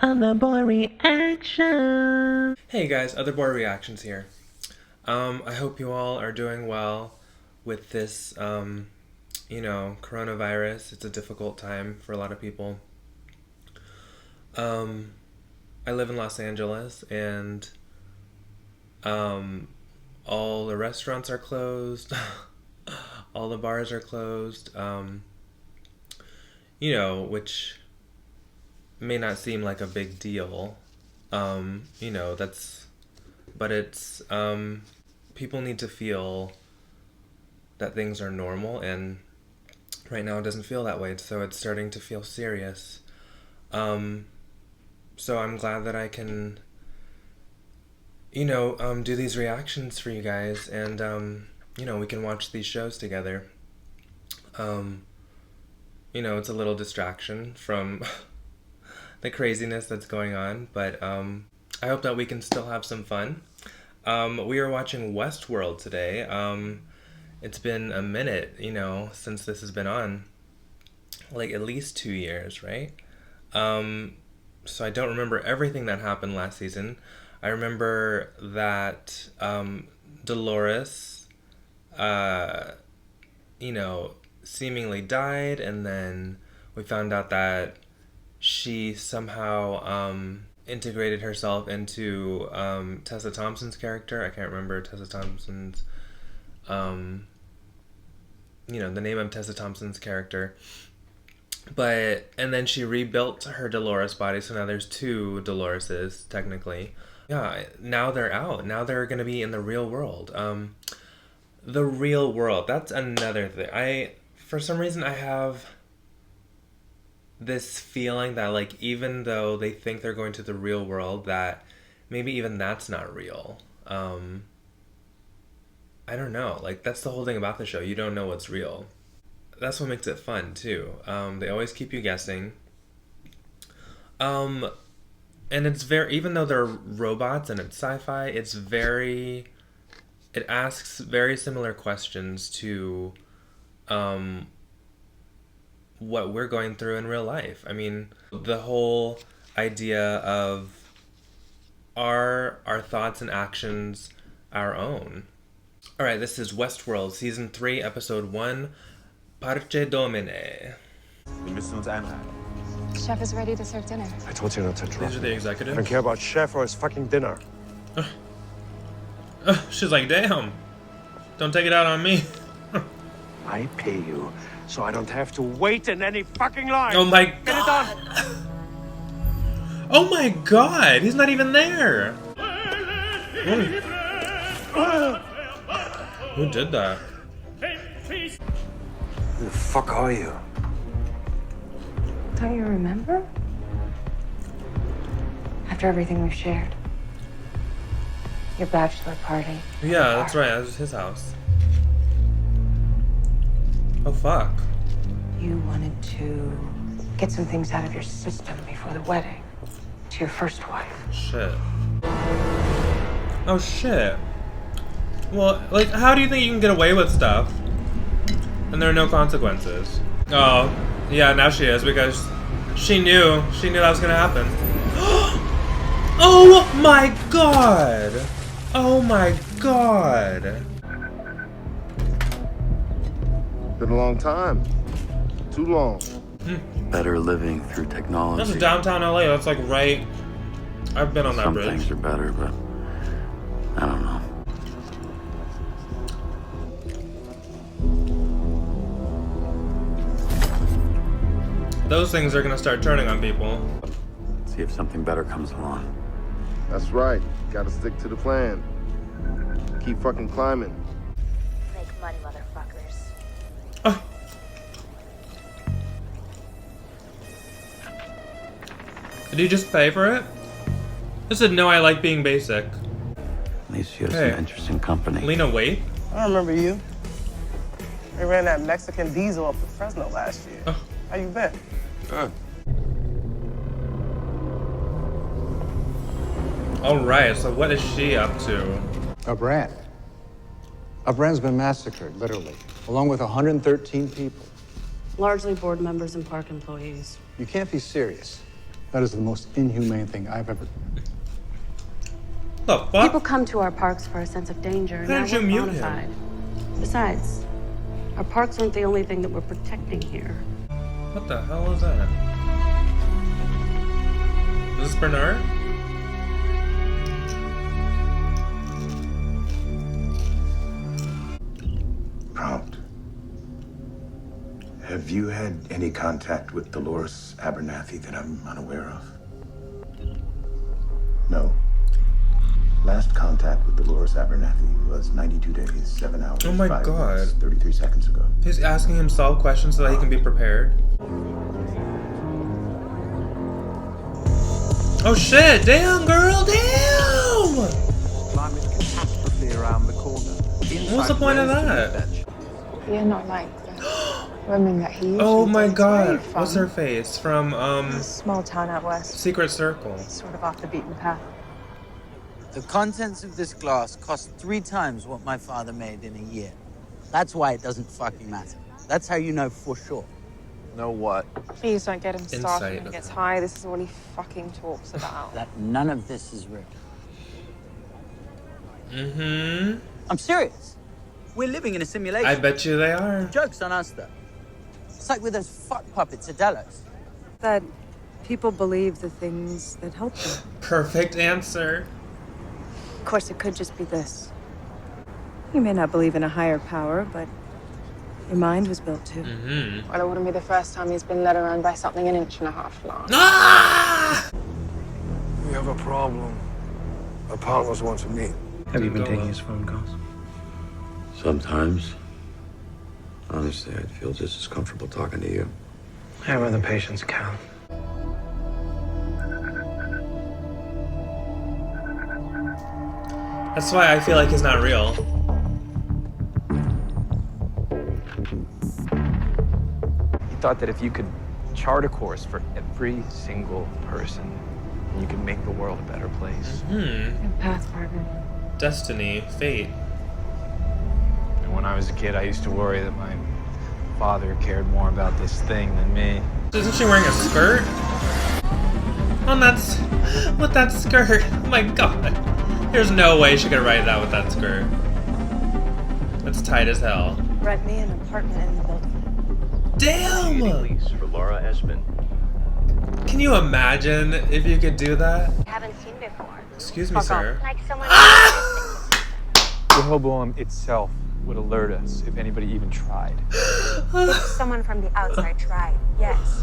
Other boy reaction. Hey guys, Other Boy Reactions here. I hope you all are doing well with this, coronavirus. It's a difficult time for a lot of people. I live in Los Angeles, and all the restaurants are closed. All the bars are closed. Which may not seem like a big deal. But it's, people need to feel that things are normal, and right now it doesn't feel that way, so it's starting to feel serious. So I'm glad that I can, do these reactions for you guys, and, we can watch these shows together. It's a little distraction from the craziness that's going on, but I hope that we can still have some fun. We are watching Westworld today. It's been a minute, since this has been on. Like at least 2 years, right? So I don't remember everything that happened last season. I remember that Dolores, seemingly died, and then we found out that she somehow integrated herself into Tessa Thompson's character. I can't remember Tessa Thompson's, the name of Tessa Thompson's character. And then she rebuilt her Dolores body, so now there's two Doloreses, technically. Yeah, now they're out. Now they're gonna be in the real world. The real world, that's another thing. For some reason, I have this feeling that, like, even though they think they're going to the real world, that maybe even that's not real. I don't know. Like, that's the whole thing about the show. You don't know what's real. That's what makes it fun, too. They always keep you guessing. And it's even though they're robots and it's sci-fi, it asks very similar questions to what we're going through in real life. I mean, the whole idea of, are our thoughts and actions our own? All right, this is Westworld, Season 3, Episode 1, Parce, Domine. Wir müssen uns einreihen. Chef is ready to serve dinner. I told you not to interrupt. These are the I executives. don't care about chef or his fucking dinner. She's like, damn, don't take it out on me. I pay you, so I don't have to wait in any fucking line. Oh my Get it done. Oh my god, he's not even there. Who did that? Who the fuck are you? Don't you remember? After everything we've shared. Your bachelor party. Yeah, that's right, that was his house. Oh fuck. You wanted to get some things out of your system before the wedding. To your first wife. Shit. Oh shit. Well, like, how do you think you can get away with stuff and there are no consequences? Oh, yeah, now she is, because she knew that was gonna happen. Oh my god! Oh my god! Been a long time. Too long. Better living through technology. That's downtown LA, that's like right... I've been on that Some bridge. things are better, but I don't know. Those things are gonna start turning on people. See if something better comes along. That's right. Gotta stick to the plan. Keep fucking climbing. Make money, motherfuckers. Oh. Did he just pay for it? I said, no, I like being basic. At least you have Hey. some interesting company. Lena, wait. I remember you. They ran that Mexican diesel up to Fresno last year. Oh. How you been? Good. Alright, so what is she up to? A brand. A brand's been massacred, literally, along with 113 people. Largely board members and park employees. You can't be serious. That is the most inhumane thing I've ever. The fuck? People come to our parks for a sense of danger, and How now did you we're mute bona him? fide. Besides, our parks aren't the only thing that we're protecting here. What the hell is that? Is this Bernard? Prompt. Have you had any contact with Dolores Abernathy that I'm unaware of? No. Last contact with Dolores Abernathy was 92 days, 7 hours, Oh my 5 God. minutes, 33 seconds ago. He's asking himself questions so that he can be prepared. Oh shit! Damn, girl! Damn! Climate catastrophe around the corner. What's the point of that? You're not like the women that he usually Oh my dates. Where are you god! from? What's her face? From, A small town out west, Secret Circle. sort of off the beaten path. The contents of this glass cost 3 times what my father made in a year. That's why it doesn't fucking matter. That's how you know for sure. Know what? Please don't get him started Insight. when he gets high. This is all he fucking talks about. That none of this is real. Mm-hmm. I'm serious. We're living in a simulation. I bet you they are. Joke's on us, though. It's like with those fuck puppets at Delos. That people believe the things that help them. Perfect answer. Of course, it could just be this. You may not believe in a higher power, but your mind was built to. Mm-hmm. Well, it wouldn't be the first time he's been led around by something 1.5 inches long. Ah! We have a problem. Our partners want to meet. Have you been taking his phone calls? Sometimes. Honestly, I'd feel just as comfortable talking to you. How are the patients count? That's why I feel like he's not real. He thought that if you could chart a course for every single person, you could make the world a better place. Hmm. Path, partner. Destiny. Fate. And when I was a kid, I used to worry that my father cared more about this thing than me. Isn't she wearing a skirt? Oh, that's... with that skirt. Oh my god. There's no way she could write that with that skirt. That's tight as hell. Rent me an apartment in the building. Damn! Lease for Laura Esmond. Can you imagine if you could do that? Haven't seen before. Excuse me, sir. Like someone The hoboum itself would alert us if anybody even tried. if someone from the outside tried, yes.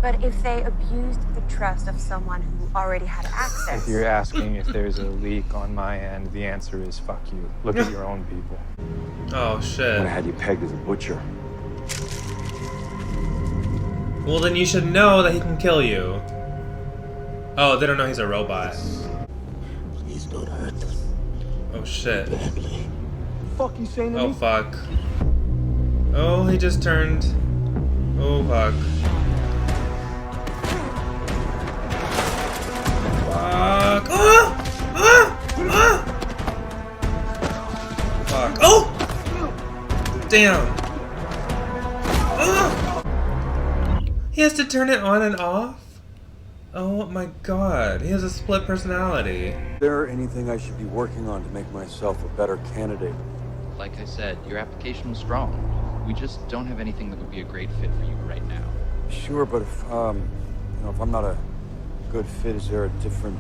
But if they abused the trust of someone who already had access. If you're asking if there's a leak on my end, the answer is fuck you. Look at your own people. Oh, shit. I had you pegged as a butcher. Well, then you should know that he can kill you. Oh, they don't know he's a robot. Please don't hurt them Oh, shit. badly. Fuck you saying to Oh, me? fuck. Oh, he just turned. Oh, fuck. Fuck. Ah! Ah! Ah! Fuck. Oh! Damn. Ah! He has to turn it on and off? Oh my god. He has a split personality. Is there anything I should be working on to make myself a better candidate? Like I said, your application was strong. We just don't have anything that would be a great fit for you right now. Sure, but if if I'm not a good fit, is there a different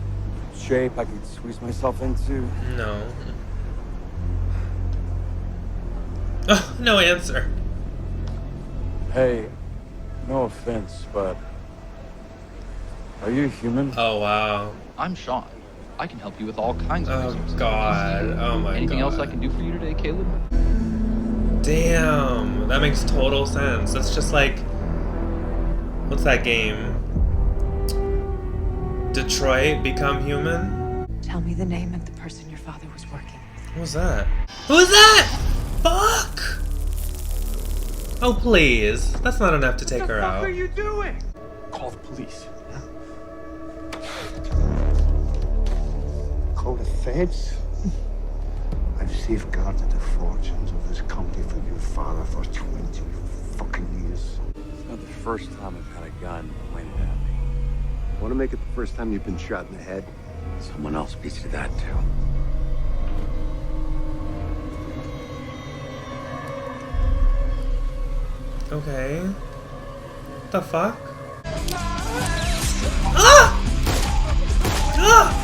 shape I could squeeze myself into? No. Oh, no answer. Hey, no offense, but are you human? Oh, wow. I'm Sean. I can help you with all kinds of Oh, resources. God. Oh, my Anything God. else I can do for you today, Caleb? Damn. That makes total sense. That's just like... What's that game? Detroit Become Human? Tell me the name of the person your father was working with. What was that? Who was that? Fuck! Oh, please. That's not enough to take her out. What are you doing? Call the police. Call the feds? I've safeguarded the fortunes of this company for your father for 20 fucking years. It's not the first time I've had a gun pointed at me. Want to make it the first time you've been shot in the head? Someone else beats you that, too. Okay. What the fuck? Ah! Ah!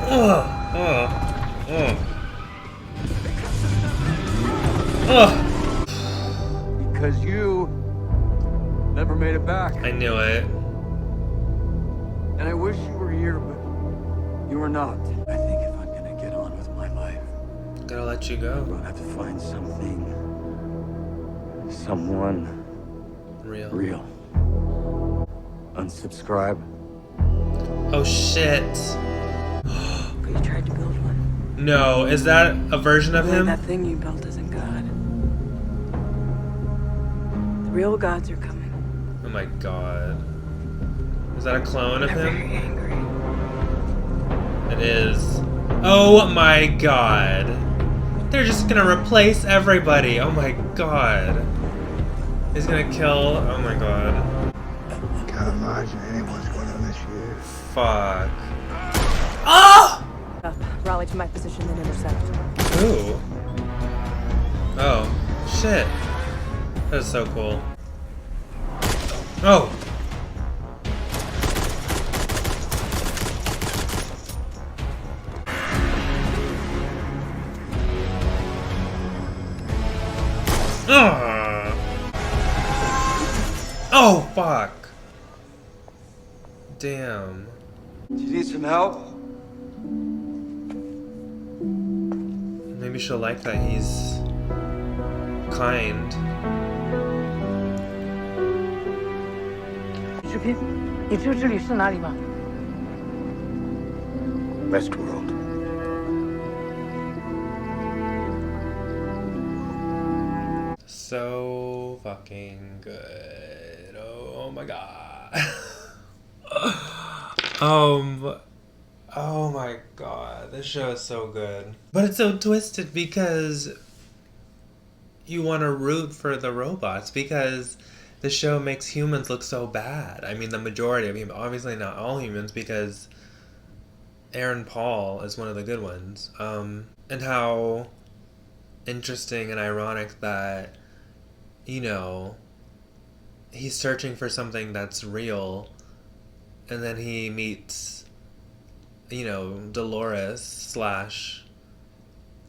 Ugh. Ugh. Ugh. Ugh. Because you never made it back. I knew it. And I wish you were here, but you were not. I think if I'm gonna get on with my life, Gotta let you go. I'm gonna have to find something, someone real. Unsubscribe. Oh shit. But you tried to build one. No, is that a version of him? That thing you built isn't God. The real gods are coming. Oh my god. Is that a clone of They're him? very angry. It is. Oh my god. They're just gonna replace everybody. Oh my god. He's gonna kill. Oh my god. Can't imagine anyone's going to miss you. Fuck. Oh! Up. Raleigh to my position and intercept. Ooh. Oh. Shit. That is so cool. Oh! Ugh. Oh, fuck. Damn. Do you need some help? Maybe she'll like that he's kind. Westworld. So fucking good. Oh my god. Oh my god. This show is so good. But it's so twisted because you want to root for the robots because the show makes humans look so bad. I mean, the majority of humans, obviously not all humans, because Aaron Paul is one of the good ones. And how interesting and ironic that, you know, he's searching for something that's real, and then he meets, you know, Dolores slash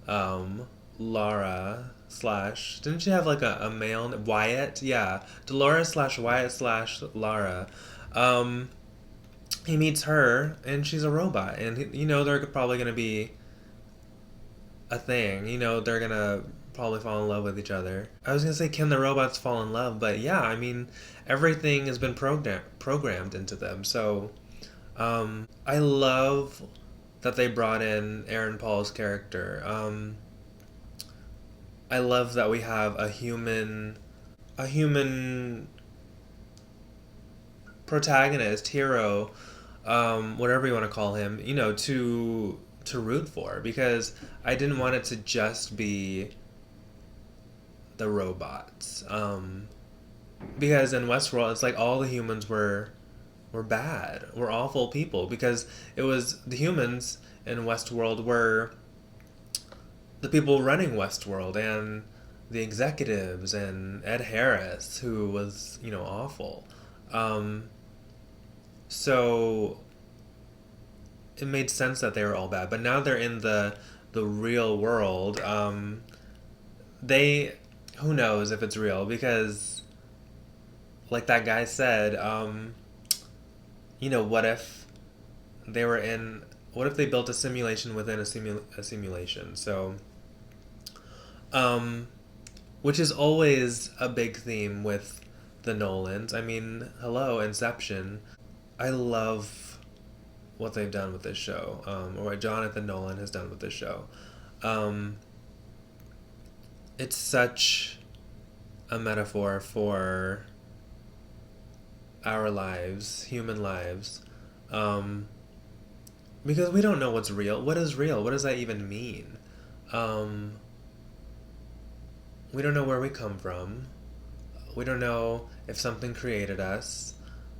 Lara slash, didn't she have like a male, Wyatt? Yeah, Dolores slash Wyatt slash Lara. He meets her, and she's a robot, and you know they're probably gonna be a thing. You know they're gonna probably fall in love with each other. I was gonna say, can the robots fall in love? But yeah, I mean, everything has been programmed into them. So, I love that they brought in Aaron Paul's character. I love that we have a human protagonist, hero, whatever you want to call him, you know, to root for, because I didn't want it to just be the robots. Because in Westworld, it's like all the humans were bad, were awful people, because it was the humans in Westworld were the people running Westworld, and the executives, and Ed Harris, who was, you know, awful. So it made sense that they were all bad, but now they're in the real world. Who knows if it's real, because like that guy said, you know, what if they built a simulation within a simulation? So, which is always a big theme with the Nolans. I mean, hello, Inception. I love what they've done with this show, or what Jonathan Nolan has done with this show. It's such a metaphor for our lives, human lives, because we don't know what's real. What is real? What does that even mean? We don't know where we come from. We don't know if something created us.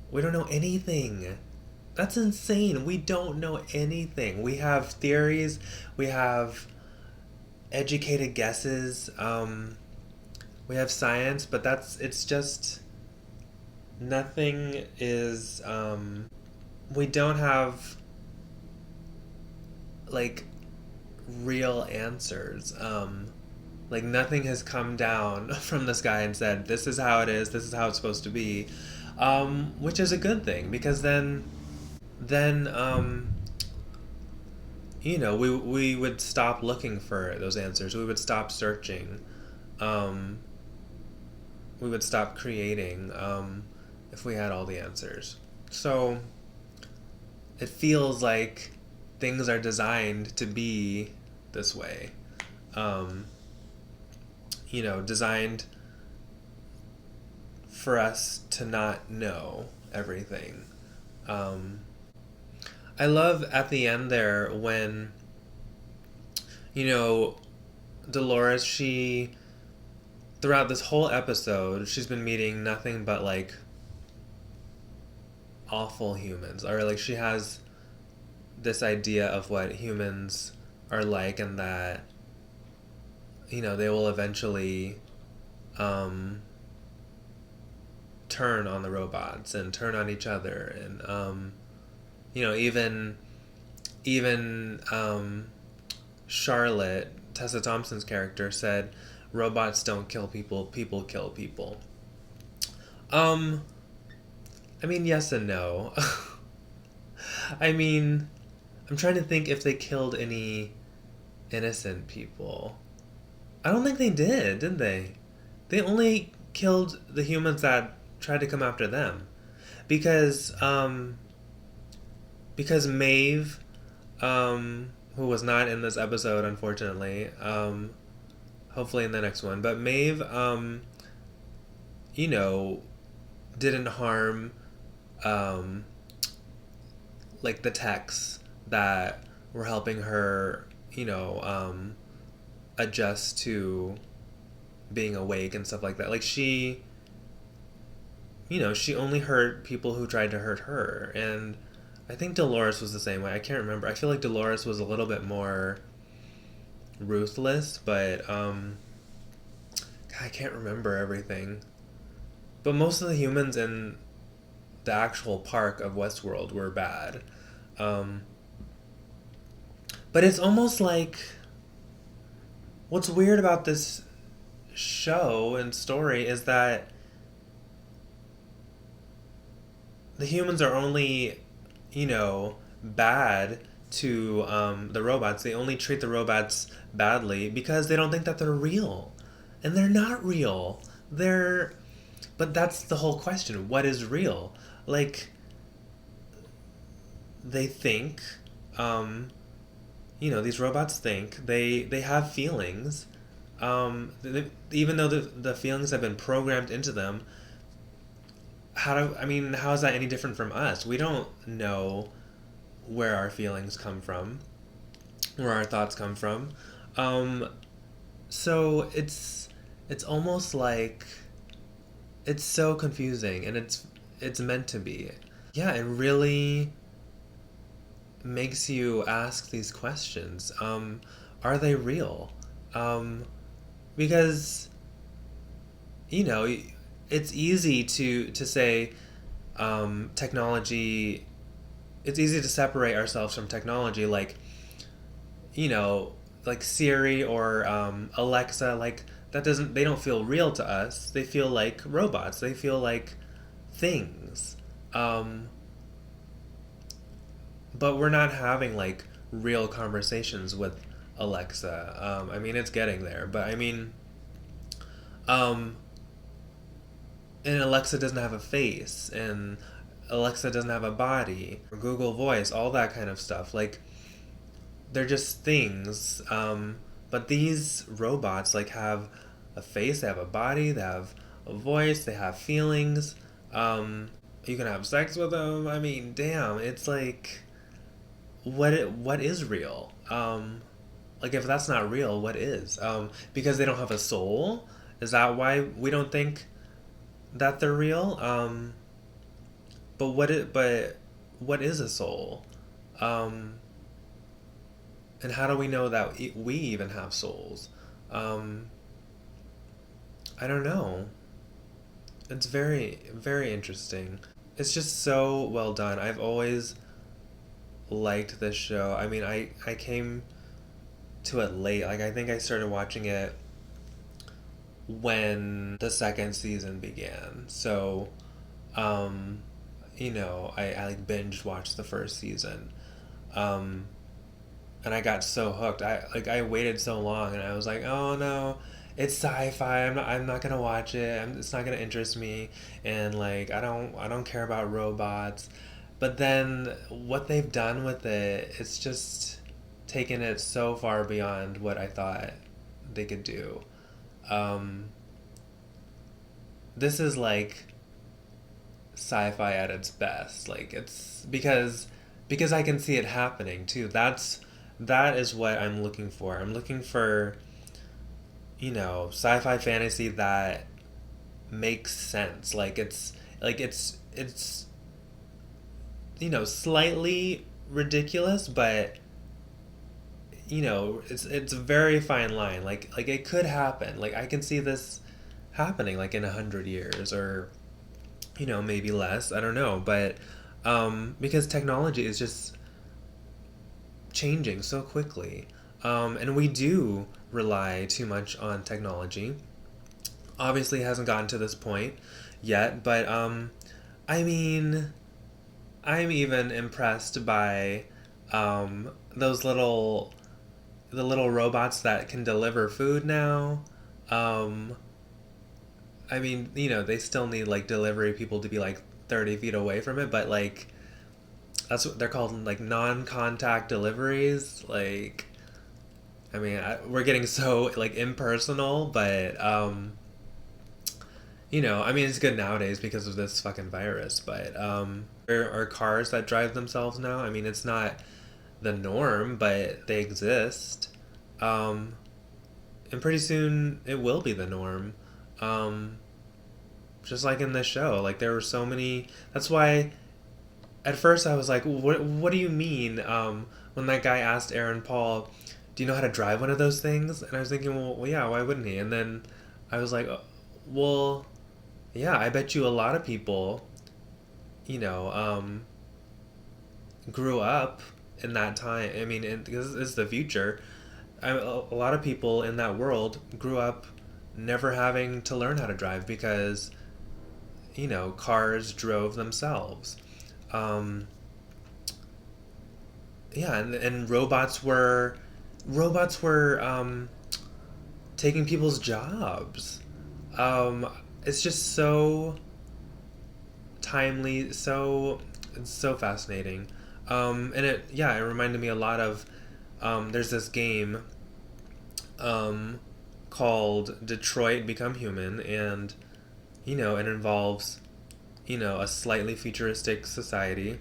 We don't know anything. That's insane. We don't know anything. We have theories. We have educated guesses. We have science, but it's just nothing is. We don't have like real answers. Like nothing has come down from the sky and said, "This is how it is. This is how it's supposed to be," which is a good thing because then we would stop looking for those answers. We would stop searching. We would stop creating if we had all the answers. So it feels like things are designed to be this way. Designed for us to not know everything. I love at the end there when, Dolores, throughout this whole episode, she's been meeting nothing but, like, awful humans. Or, like, she has this idea of what humans are like and that, they will eventually turn on the robots and turn on each other. And, even Charlotte, Tessa Thompson's character, said, robots don't kill people, people kill people. I mean, yes and no. I'm trying to think if they killed any innocent people. I don't think they did they? They only killed the humans that tried to come after them. Because Maeve, who was not in this episode, unfortunately, hopefully in the next one, but Maeve, didn't harm, like, the techs that were helping her, adjust to being awake and stuff like that. Like, she only hurt people who tried to hurt her. And I think Dolores was the same way. I can't remember. I feel like Dolores was a little bit more ruthless, but God, I can't remember everything. But most of the humans in the actual park of Westworld were bad. But it's almost like, what's weird about this show and story is that the humans are only, bad to the robots. They only treat the robots badly because they don't think that they're real. And they're not real. But that's the whole question. What is real? Like, they think, these robots think, they have feelings. Even though the feelings have been programmed into them, how is that any different from us? We don't know where our feelings come from, where our thoughts come from. So it's almost like it's so confusing, and it's meant to be. Yeah, it really makes you ask these questions. Are they real? Because it's easy to say technology. It's easy to separate ourselves from technology, like Siri or Alexa. Like, they don't feel real to us. They feel like robots. They feel like things. But we're not having, like, real conversations with Alexa. It's getting there, but and Alexa doesn't have a face, and Alexa doesn't have a body, or Google Voice, all that kind of stuff. Like, they're just things. But these robots, like, have a face, they have a body, they have a voice, they have feelings. You can have sex with them. Damn, it's like, what is real? Like, if that's not real, what is? Because they don't have a soul? Is that why we don't think that they're real. But what is a soul? Um, and how do we know that we even have souls? Um, I don't know. It's very, very interesting. It's just so well done. I've always liked this show. I mean, I came to it late. Like, I think I started watching it when the second season began. So, um, I like binge watched the first season. Um, and I got so hooked. I waited so long, and I was like, oh no, it's sci-fi. I'm not gonna watch it. It's not gonna interest me, and like I don't care about robots. But then what they've done with it, it's just taken it so far beyond what I thought they could do. Um, this is like sci-fi at its best. Like it's because I can see it happening too. That is what I'm looking for. I'm looking for, sci-fi fantasy that makes sense. It's slightly ridiculous, but it's a very fine line. Like it could happen. Like I can see this happening like in 100 years or maybe less. I don't know, but because technology is just changing so quickly, and we do rely too much on technology. Obviously, it hasn't gotten to this point yet, but I mean, I'm even impressed by those the little robots that can deliver food now. Um, I mean, they still need like delivery people to be like 30 feet away from it, but like that's what they're called, like non-contact deliveries. Like, I mean, we're getting so like impersonal, but I mean, it's good nowadays because of this fucking virus. But there are cars that drive themselves now. I mean, it's not the norm, but they exist. Um, and pretty soon it will be the norm. Um, just like in this show, like there were so many. That's why at first I was like, what do you mean? When that guy asked Aaron Paul, do you know how to drive one of those things? And I was thinking, well yeah, why wouldn't he? And then I was like, well, yeah, I bet you a lot of people, you know, um, grew up in that time. I mean, because it's the future. A lot of people in that world grew up never having to learn how to drive because, cars drove themselves. Um, yeah, and robots were taking people's jobs. It's just so timely, it's so fascinating. And it reminded me a lot of there's this game called Detroit Become Human, and it involves a slightly futuristic society,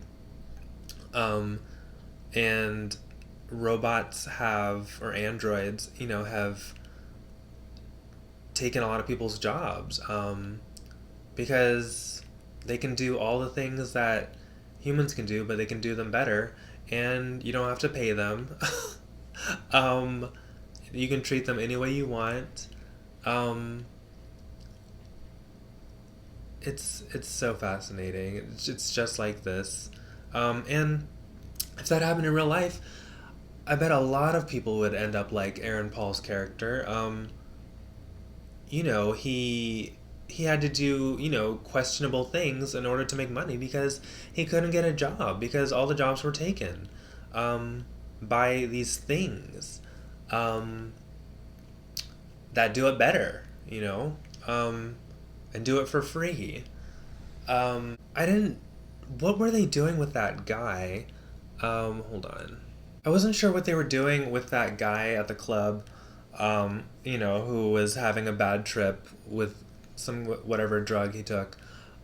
um, and robots have or androids have taken a lot of people's jobs, because they can do all the things that humans can do, but they can do them better, and you don't have to pay them. um, you can treat them any way you want. Um, it's so fascinating. It's just like this, and if that happened in real life, I bet a lot of people would end up like Aaron Paul's character. He had to do questionable things in order to make money because he couldn't get a job because all the jobs were taken, by these things, um, that do it better, and do it for free. I didn't. What were they doing with that guy? Hold on. I wasn't sure what they were doing with that guy at the club, who was having a bad trip with some whatever drug he took.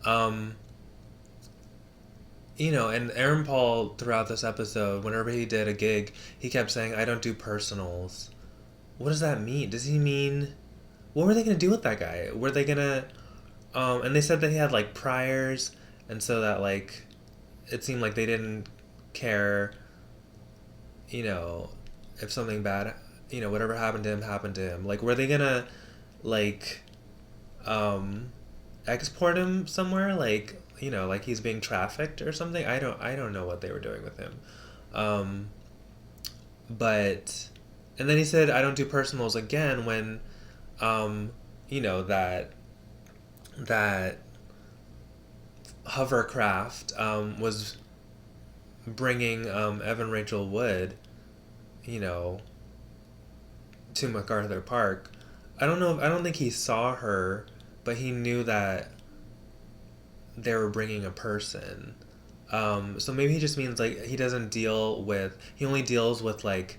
Um, and Aaron Paul throughout this episode, whenever he did a gig, he kept saying, "I don't do personals." What does that mean? Does he mean? What were they gonna do with that guy? Were they gonna And they said that he had like priors, and so that like it seemed like they didn't care, you know, if something bad, you know, whatever happened to him. Like, were they gonna like export him somewhere? Like, you know, like he's being trafficked or something. I don't know what they were doing with him. Um, but and then he said, I don't do personals again when, you know, that hovercraft was bringing Evan Rachel Wood, you know, to MacArthur Park. I don't know. I don't think he saw her, but he knew that they were bringing a person. So maybe he just means like he doesn't deal with. He only deals with like,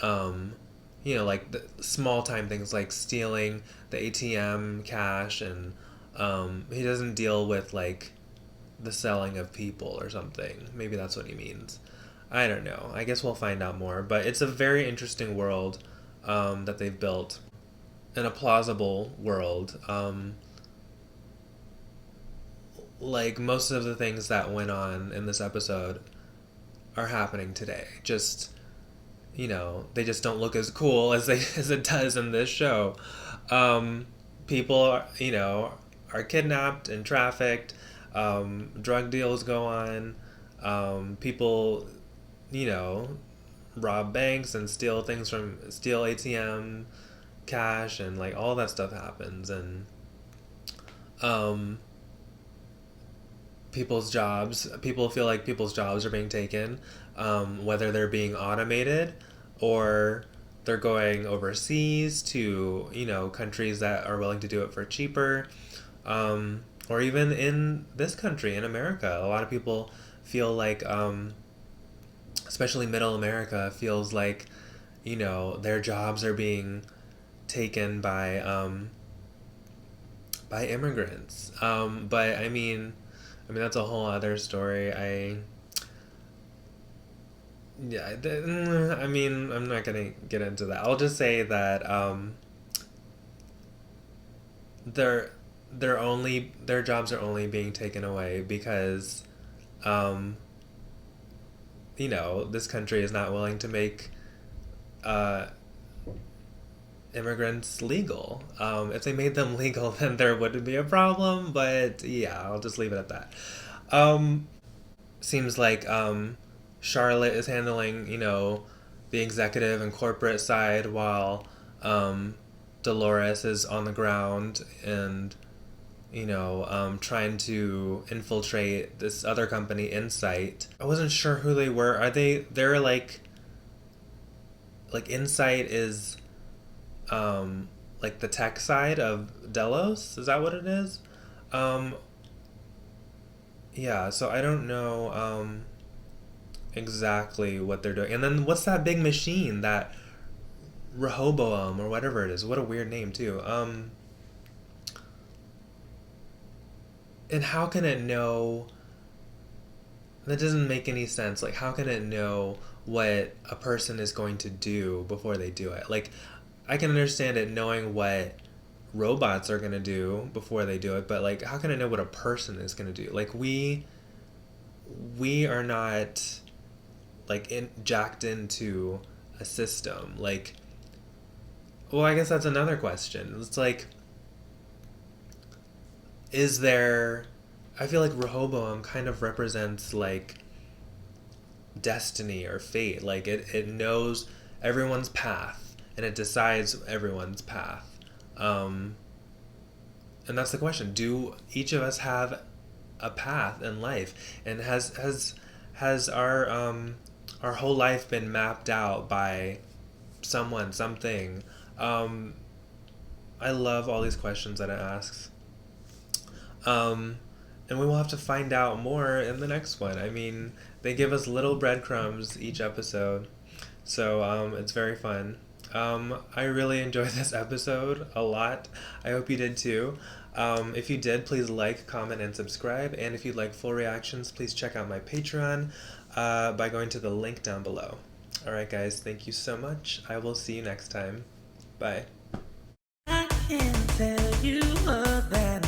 you know, like the small time things like stealing the ATM cash, and he doesn't deal with like the selling of people or something. Maybe that's what he means. I don't know. I guess we'll find out more. But it's a very interesting world that they've built, and a plausible world. Like most of the things that went on in this episode are happening today. Just, you know, they just don't look as cool as they as it does in this show. People, you know, are kidnapped and trafficked. Drug deals go on. People, you know, rob banks and steal ATM cash, and like all that stuff happens. And people feel like people's jobs are being taken, whether they're being automated or they're going overseas to, you know, countries that are willing to do it for cheaper, or even in this country, in America. A lot of people feel like, especially middle America, feels like, you know, their jobs are being taken by immigrants. But I mean that's a whole other story. I mean, I'm not gonna get into that. I'll just say that their jobs are only being taken away because you know, this country is not willing to make immigrants legal. If they made them legal, then there wouldn't be a problem. But yeah, I'll just leave it at that. Seems like Charlotte is handling, you know, the executive and corporate side, while Dolores is on the ground and, you know, trying to infiltrate this other company, Insight. I wasn't sure who they were. They're like Insight is like the tech side of Delos? Is that what it is? Yeah, so I don't know exactly what they're doing. And then what's that big machine, that Rehoboam or whatever it is? What a weird name too. And how can it know? That doesn't make any sense. Like, how can it know what a person is going to do before they do it? Like, I can understand it knowing what robots are going to do before they do it, but like, how can it know what a person is going to do? Like, we are not like jacked into a system. Like, well, I guess that's another question. It's like, is there, I feel like Rehoboam kind of represents like destiny or fate. Like, it knows everyone's path and it decides everyone's path. And that's the question. Do each of us have a path in life? And has our whole life been mapped out by someone, something? I love all these questions that it asks. And we will have to find out more in the next one. I mean, they give us little breadcrumbs each episode, so it's very fun. I really enjoyed this episode a lot. I hope you did too. If you did, please like, comment, and subscribe. And if you'd like full reactions, please check out my Patreon by going to the link down below. Alright guys, thank you so much. I will see you next time. Bye. I can't tell you that